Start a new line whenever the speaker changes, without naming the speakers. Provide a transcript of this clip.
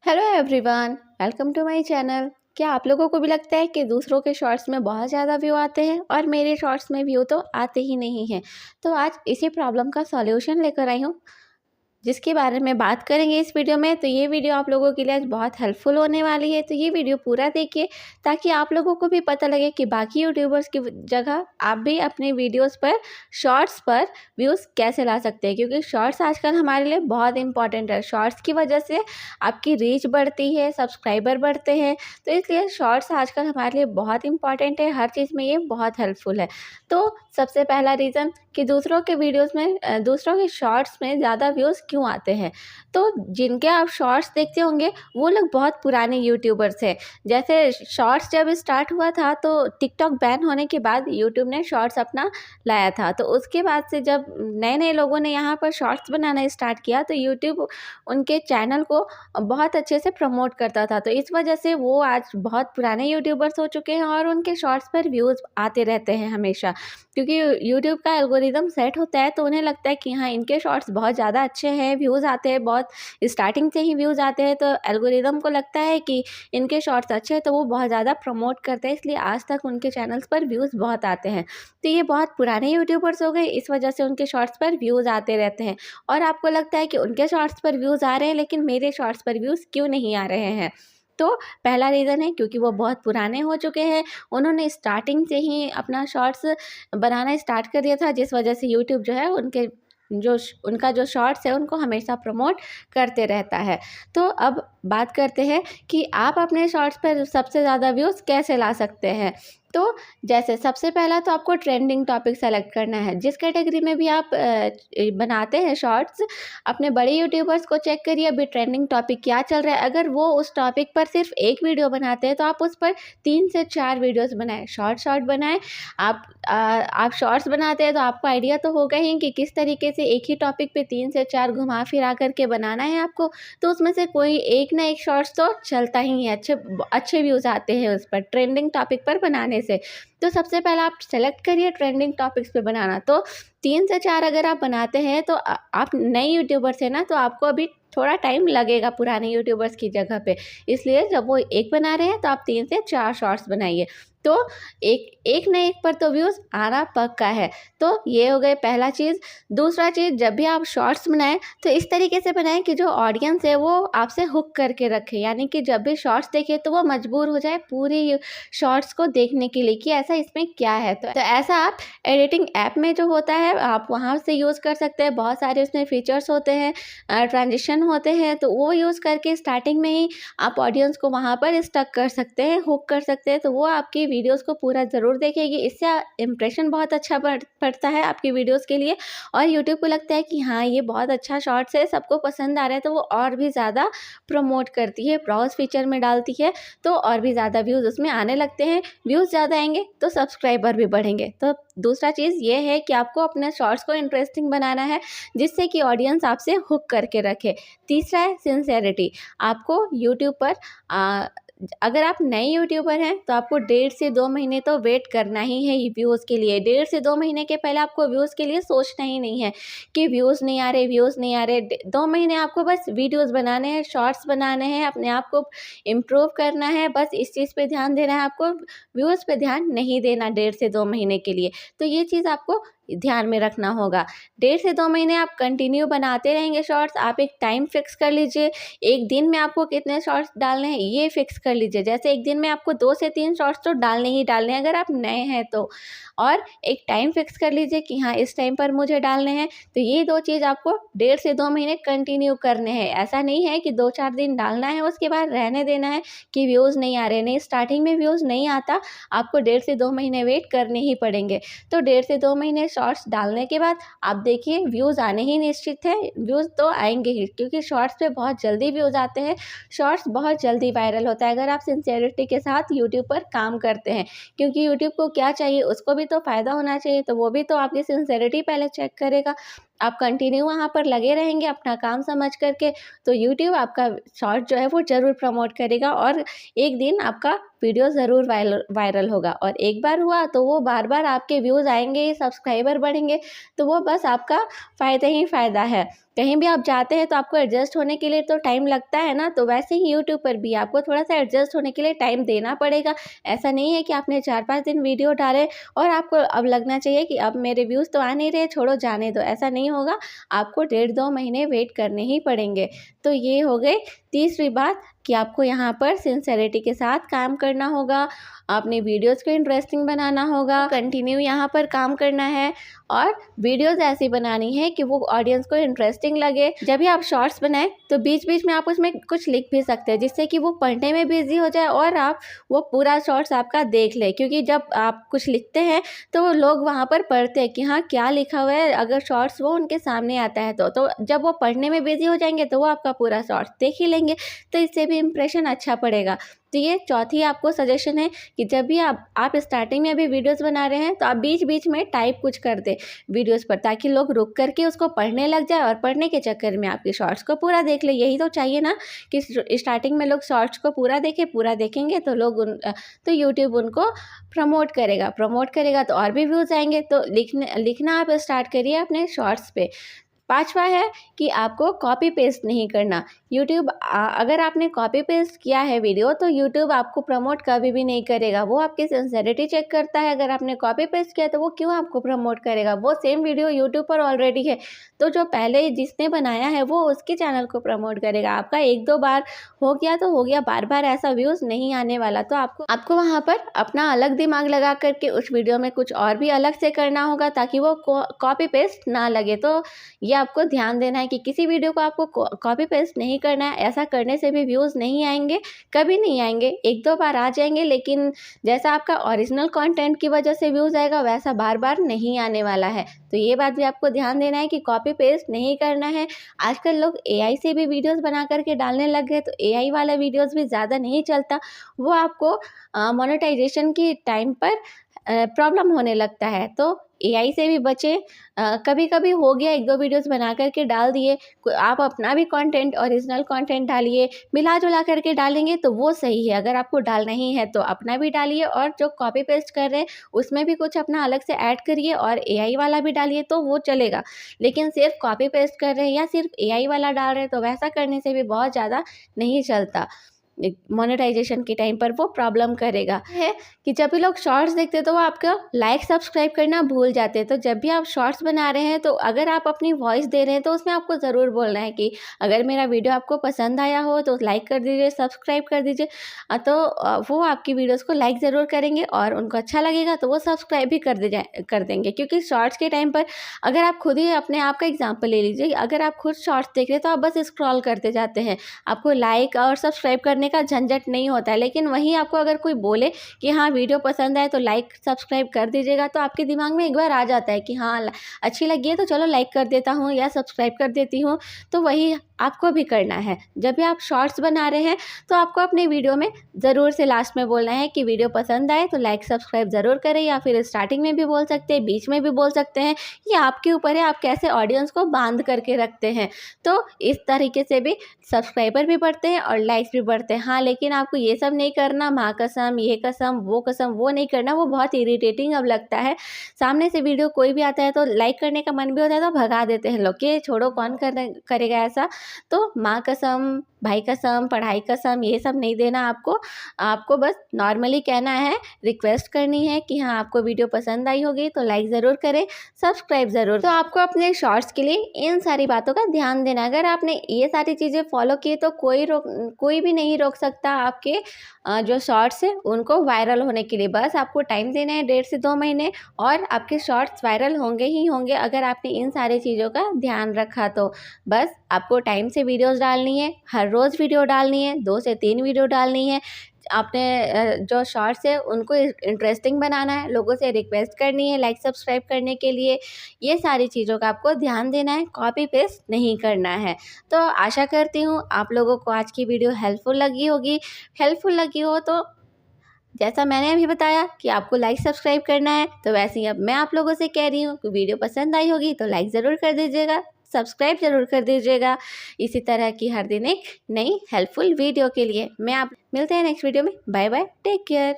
Hello everyone, welcome to my channel. क्या आप लोगों को भी लगता है कि दूसरों के शॉर्ट्स में बहुत ज़्यादा व्यू आते हैं और मेरे शॉर्ट्स में व्यू तो आते ही नहीं हैं? तो आज इसी प्रॉब्लम का सॉल्यूशन लेकर आई हूँ, जिसके बारे में बात करेंगे इस वीडियो में। तो ये वीडियो आप लोगों के लिए आज बहुत हेल्पफुल होने वाली है, तो ये वीडियो पूरा देखिए ताकि आप लोगों को भी पता लगे कि बाकी यूट्यूबर्स की जगह आप भी अपने वीडियोस पर, शॉर्ट्स पर व्यूज़ कैसे ला सकते हैं, क्योंकि शॉर्ट्स आजकल हमारे लिए बहुत इंपॉर्टेंट है। शॉर्ट्स की वजह से आपकी रीच बढ़ती है, सब्सक्राइबर बढ़ते हैं, तो इसलिए शॉर्ट्स आजकल हमारे लिए बहुत इंपॉर्टेंट है। हर चीज़ में ये बहुत हेल्पफुल है। तो सबसे पहला रीज़न कि दूसरों के वीडियोस में दूसरों के शॉर्ट्स में ज़्यादा व्यूज़ क्यों आते हैं। तो जिनके आप शॉर्ट्स देखते होंगे वो लोग बहुत पुराने यूट्यूबर्स हैं। जैसे शॉर्ट्स जब स्टार्ट हुआ था तो टिकटॉक बैन होने के बाद यूट्यूब ने शॉर्ट्स अपना लाया था। तो उसके बाद से जब नए-नए लोगों ने यहाँ पर शॉर्ट्स बनाना स्टार्ट किया तो यूट्यूब उनके चैनल को बहुत अच्छे से प्रमोट करता था। तो इस वजह से वो आज बहुत पुराने यूट्यूबर्स हो चुके हैं और उनके शॉर्ट्स पर व्यूज़ आते रहते हैं हमेशा। क्योंकि यूट्यूब का एल्गोरिदम सेट होता है तो उन्हें लगता है कि हाँ, इनके शॉर्ट्स बहुत ज़्यादा अच्छे हैं, व्यूज़ आते हैं, बहुत स्टार्टिंग से ही व्यूज़ आते हैं, तो एल्गोरिदम को लगता है कि इनके शॉर्ट्स अच्छे हैं तो वो बहुत ज़्यादा प्रमोट करते हैं, इसलिए आज तक उनके चैनल्स पर व्यूज़ बहुत आते हैं। तो ये बहुत पुराने यूट्यूबर्स हो गए, इस वजह से उनके शॉर्ट्स पर व्यूज़ आते रहते हैं। और आपको लगता है कि उनके शॉर्ट्स पर व्यूज़ आ रहे हैं लेकिन मेरे शॉर्ट्स पर व्यूज़ क्यों नहीं आ रहे हैं? तो पहला रीज़न है क्योंकि वो बहुत पुराने हो चुके हैं। उन्होंने स्टार्टिंग से ही अपना शॉर्ट्स बनाना स्टार्ट कर दिया था, जिस वजह से यूट्यूब जो है उनका जो शॉर्ट्स है उनको हमेशा प्रमोट करते रहता है। तो अब बात करते हैं कि आप अपने शॉर्ट्स पर सबसे ज़्यादा व्यूज़ कैसे ला सकते हैं। तो जैसे सबसे पहला तो आपको ट्रेंडिंग टॉपिक सेलेक्ट करना है। जिस कैटेगरी में भी आप बनाते हैं शॉर्ट्स, अपने बड़े यूट्यूबर्स को चेक करिए अभी ट्रेंडिंग टॉपिक क्या चल रहा है। अगर वो उस टॉपिक पर सिर्फ एक वीडियो बनाते हैं तो आप उस पर 3 से 4 वीडियोज़ बनाएँ, शॉर्ट बनाएँ। आप शॉर्ट्स बनाते हैं तो आपको आइडिया तो होगा ही कि किस तरीके से एक ही टॉपिक पे 3 से 4 घुमा-फिरा करके बनाना है आपको। तो उसमें से कोई एक ना एक शॉर्ट्स तो चलता ही है, अच्छे व्यूज़ आते हैं उस पर ट्रेंडिंग टॉपिक पर बनाने से। तो सबसे पहला आप सेलेक्ट करिए ट्रेंडिंग टॉपिक्स पे बनाना। तो 3 से 4 अगर आप बनाते हैं तो आप नए यूट्यूबर्स हैं ना, तो आपको अभी थोड़ा टाइम लगेगा पुराने यूट्यूबर्स की जगह पे। इसलिए जब वो एक बना रहे हैं तो आप 3 से 4 शॉर्ट्स बनाइए। तो एक न एक पर तो व्यूज़ आना पक्का है। तो ये हो गए पहला चीज़। दूसरा चीज़, जब भी आप शॉर्ट्स बनाएँ तो इस तरीके से बनाएँ कि जो ऑडियंस है वो आपसे हुक करके रखे। यानी कि जब भी शॉर्ट्स देखे तो वो मजबूर हो जाए पूरी शॉर्ट्स को देखने के लिए कि ऐसा इसमें क्या है। तो ऐसा आप एडिटिंग ऐप में जो होता है आप वहाँ से यूज़ कर सकते हैं। बहुत सारे उसमें फीचर्स होते हैं, ट्रांजिशन होते हैं, तो वो यूज़ करके स्टार्टिंग में ही आप ऑडियंस को वहाँ पर स्टक कर सकते हैं, हुक कर सकते हैं। तो वो आपकी वीडियोज़ को पूरा ज़रूर देखेगी। इससे इम्प्रेशन बहुत अच्छा पड़ता है आपकी वीडियोज़ के लिए और यूट्यूब को लगता है कि हाँ, ये बहुत अच्छा शॉर्ट्स है, सबको पसंद आ रहा है, तो वो और भी ज़्यादा प्रमोट करती है, ब्राउज़ फीचर में डालती है, तो और भी ज़्यादा व्यूज़ उसमें आने लगते हैं। व्यूज़ ज़्यादा आएँगे तो सब्सक्राइबर भी बढ़ेंगे। तो दूसरा चीज़ ये है कि आपको अपने शॉर्ट्स को इंटरेस्टिंग बनाना है, जिससे कि ऑडियंस आपसे हुक करके रखे। तीसरा है सिंसेरिटी। आपको यूट्यूब पर अगर आप नए यूट्यूबर हैं तो आपको 1.5 से 2 महीने तो वेट करना ही है व्यूज़ के लिए। 1.5 से 2 महीने के पहले आपको व्यूज़ के लिए सोचना ही नहीं है कि व्यूज़ नहीं आ रहे। 2 महीने आपको बस वीडियोज़ बनाने हैं, शॉर्ट्स बनाने हैं, अपने आप को इम्प्रूव करना है, बस इस चीज़ पे ध्यान देना है आपको। व्यूज़ पे ध्यान नहीं देना 1.5 से 2 महीने के लिए। तो ये चीज़ आपको ध्यान में रखना होगा। 1.5 से 2 महीने आप कंटिन्यू बनाते रहेंगे शॉर्ट्स। आप एक टाइम फिक्स कर लीजिए, एक दिन में आपको कितने शॉर्ट्स डालने हैं ये फिक्स कर लीजिए। जैसे एक दिन में आपको 2 से 3 शॉर्ट्स तो डालने ही डालने हैं अगर आप नए हैं तो। और एक टाइम फिक्स कर लीजिए कि हाँ, इस टाइम पर मुझे डालने हैं। तो ये 2 चीज़ आपको 1.5 से 2 महीने कंटिन्यू करने हैं। ऐसा नहीं है कि 2-4 दिन डालना है उसके बाद रहने देना है कि व्यूज़ नहीं आ रहे। नहीं, स्टार्टिंग में व्यूज़ नहीं आता, आपको 1.5 से 2 महीने वेट करने ही पड़ेंगे। तो 1.5 से 2 महीने शॉर्ट्स डालने के बाद आप देखिए व्यूज़ आने ही निश्चित है। व्यूज़ तो आएँगे ही, क्योंकि शॉर्ट्स पे बहुत जल्दी व्यूज़ आते हैं। शॉर्ट्स बहुत जल्दी वायरल होता है अगर आप सिंसेरिटी के साथ यूट्यूब पर काम करते हैं, क्योंकि यूट्यूब को क्या चाहिए, उसको भी तो फ़ायदा होना चाहिए, तो वो भी तो आपकी सिंसेरिटी पहले चेक करेगा। आप कंटिन्यू वहाँ पर लगे रहेंगे अपना काम समझ करके, तो यूट्यूब आपका शॉर्ट जो है वो ज़रूर प्रमोट करेगा और एक दिन आपका वीडियो ज़रूर वायरल होगा। और एक बार हुआ तो वो बार-बार आपके व्यूज़ आएँगे, सब्सक्राइबर बढ़ेंगे, तो वो बस आपका फ़ायदा ही फ़ायदा है। कहीं भी आप जाते हैं तो आपको एडजस्ट होने के लिए तो टाइम लगता है ना, तो वैसे ही यूट्यूब पर भी आपको थोड़ा सा एडजस्ट होने के लिए टाइम देना पड़ेगा। ऐसा नहीं है कि आपने 4-5 दिन वीडियो डाले और आपको अब लगना चाहिए कि अब मेरे व्यूज़ तो आ नहीं रहे, छोड़ो जाने दो, ऐसा नहीं होगा। आपको 1.5-2 महीने वेट करने ही पड़ेंगे। तो ये हो गई तीसरी बात कि आपको यहाँ पर सिंसेरिटी के साथ काम करना होगा, अपने वीडियोज़ को इंटरेस्टिंग बनाना होगा, कंटिन्यू यहाँ पर काम करना है और वीडियोज़ ऐसी बनानी है कि वो ऑडियंस को इंटरेस्टिंग लगे। जब भी आप शॉर्ट्स बनाएं तो बीच-बीच में आप उसमें कुछ लिख भी सकते हैं, जिससे कि वो पढ़ने में भी ईज़ी हो जाए और आप वो पूरा शॉर्ट्स आपका देख लें। क्योंकि जब आप कुछ लिखते हैं तो वो लोग वहाँ पर पढ़ते हैं कि हाँ, क्या लिखा हुआ है, अगर शॉर्ट्स वो उनके सामने आता है तो जब वो पढ़ने में बिज़ी हो जाएंगे तो वो आपका पूरा शॉर्ट्स देख ही लेंगे, तो इससे भी इंप्रेशन अच्छा पड़ेगा। तो ये चौथी आपको सजेशन है कि जब भी आप स्टार्टिंग में अभी वीडियोस बना रहे हैं तो आप बीच बीच में टाइप कुछ कर दें वीडियोस पर, ताकि लोग रुक करके उसको पढ़ने लग जाए और पढ़ने के चक्कर में आपके शॉर्ट्स को पूरा देख ले। यही तो चाहिए ना कि स्टार्टिंग में लोग शॉर्ट्स को पूरा देखेंगे तो तो यूट्यूब उनको प्रमोट करेगा तो और भी व्यूज़ आएंगे। तो लिखना आप स्टार्ट करिए अपने शॉर्ट्स पे। पाँचवा है कि आपको कॉपी पेस्ट नहीं करना। यूट्यूब अगर आपने कॉपी पेस्ट किया है वीडियो तो यूट्यूब आपको प्रमोट कभी भी नहीं करेगा। वो आपकी सिंसेरिटी चेक करता है। अगर आपने कॉपी पेस्ट किया तो वो क्यों आपको प्रमोट करेगा? वो सेम वीडियो यूट्यूब पर ऑलरेडी है, तो जो पहले जिसने बनाया है वो उसके चैनल को प्रमोट करेगा। आपका 1-2 बार हो गया तो हो गया, बार-बार ऐसा व्यूज़ नहीं आने वाला। तो आपको वहाँ पर अपना अलग दिमाग लगा करके उस वीडियो में कुछ और भी अलग से करना होगा, ताकि वो कॉपी पेस्ट ना लगे। तो ये आपको ध्यान देना है कि किसी वीडियो को आपको कॉपी पेस्ट नहीं करना है। ऐसा करने से भी व्यूज़ नहीं आएंगे, कभी नहीं आएंगे, 1-2 बार आ जाएंगे, लेकिन जैसा आपका ओरिजिनल कंटेंट की वजह से व्यूज़ आएगा वैसा बार बार नहीं आने वाला है। तो ये बात भी आपको ध्यान देना है कि कॉपी पेस्ट नहीं करना है। आजकल लोग एआई से भी वीडियोस बना करके डालने लग गए, तो एआई वाला वीडियोस भी ज़्यादा नहीं चलता। वो आपको मोनेटाइजेशन की टाइम पर प्रॉब्लम होने लगता है। तो एआई से भी बचें। कभी-कभी हो गया 1-2 वीडियोस बना करके डाल दिए, आप अपना भी कंटेंट ओरिजिनल कंटेंट डालिए, मिला-जुला करके डालेंगे तो वो सही है। अगर आपको डालना ही है तो अपना भी डालिए, और जो कॉपी पेस्ट कर रहे हैं उसमें भी कुछ अपना अलग से ऐड करिए और एआई वाला भी डालिए तो वो चलेगा। लेकिन सिर्फ कॉपी पेस्ट कर रहे हैं या सिर्फ एआई वाला डाल रहे हैं तो वैसा करने से भी बहुत ज़्यादा नहीं चलता। मोनेटाइजेशन के टाइम पर वो प्रॉब्लम करेगा। है कि जब भी लोग शॉर्ट्स देखते हैं तो वो आपका लाइक सब्सक्राइब करना भूल जाते हैं। तो जब भी आप शॉर्ट्स बना रहे हैं तो अगर आप अपनी वॉइस दे रहे हैं तो उसमें आपको ज़रूर बोलना है कि अगर मेरा वीडियो आपको पसंद आया हो तो लाइक कर दीजिए, सब्सक्राइब कर दीजिए। तो वो आपकी वीडियोज़ को लाइक ज़रूर करेंगे और उनको अच्छा लगेगा तो वो सब्सक्राइब भी कर देंगे। क्योंकि शॉर्ट्स के टाइम पर अगर आप खुद ही अपने आप का एग्जाम्पल ले लीजिए, अगर आप खुद शॉर्ट्स देख रहे हैं तो आप बस स्क्रॉल करते जाते हैं, आपको लाइक और सब्सक्राइब करने का झंझट नहीं होता है। लेकिन वहीं आपको अगर कोई बोले कि हाँ वीडियो पसंद आए तो लाइक सब्सक्राइब कर दीजिएगा, तो आपके दिमाग में एक बार आ जाता है कि हाँ अच्छी लगी है तो चलो लाइक कर देता हूँ या सब्सक्राइब कर देती हूँ। तो वही आपको भी करना है। जब भी आप शॉर्ट्स बना रहे हैं तो आपको अपने वीडियो में ज़रूर से लास्ट में बोलना है कि वीडियो पसंद आए तो लाइक सब्सक्राइब ज़रूर करें, या फिर स्टार्टिंग में भी बोल सकते हैं, बीच में भी बोल सकते हैं। ये आपके ऊपर है, आप कैसे ऑडियंस को बांध करके रखते हैं। तो इस तरीके से भी सब्सक्राइबर भी बढ़ते हैं और लाइक्स भी बढ़ते हैं। हाँ, लेकिन आपको ये सब नहीं करना, माँ कसम, ये कसम, वो नहीं करना। वो बहुत इरिटेटिंग अब लगता है। सामने से वीडियो कोई भी आता है तो लाइक करने का मन भी होता है तो भगा देते हैं लोग कि छोड़ो कौन करेगा ऐसा। तो माँ कसम, भाई कसम, पढ़ाई कसम, ये सब नहीं देना आपको बस नॉर्मली कहना है, रिक्वेस्ट करनी है कि हाँ आपको वीडियो पसंद आई होगी तो लाइक ज़रूर करें, सब्सक्राइब ज़रूर। तो आपको अपने शॉर्ट्स के लिए इन सारी बातों का ध्यान देना। अगर आपने ये सारी चीज़ें फॉलो की तो कोई भी नहीं रोक सकता आपके जो शॉर्ट्स हैं उनको वायरल होने के लिए। बस आपको टाइम देना है 1.5 से 2 महीने और आपके शॉर्ट्स वायरल होंगे ही होंगे, अगर आपने इन सारी चीज़ों का ध्यान रखा तो। बस आपको टाइम से वीडियोस डालनी है, हर रोज़ वीडियो डालनी है, 2 से 3 वीडियो डालनी है। आपने जो शॉर्ट्स है उनको इंटरेस्टिंग बनाना है, लोगों से रिक्वेस्ट करनी है लाइक सब्सक्राइब करने के लिए। ये सारी चीज़ों का आपको ध्यान देना है, कॉपी पेस्ट नहीं करना है। तो आशा करती हूँ आप लोगों को आज की वीडियो हेल्पफुल लगी होगी। हेल्पफुल लगी हो तो जैसा मैंने अभी बताया कि आपको लाइक सब्सक्राइब करना है, तो वैसे ही अब मैं आप लोगों से कह रही हूँ कि वीडियो पसंद आई होगी तो लाइक ज़रूर कर दीजिएगा, सब्सक्राइब ज़रूर कर दीजिएगा। इसी तरह की हर दिन एक नई हेल्पफुल वीडियो के लिए आप मिलते हैं नेक्स्ट वीडियो में। Bye bye, take care.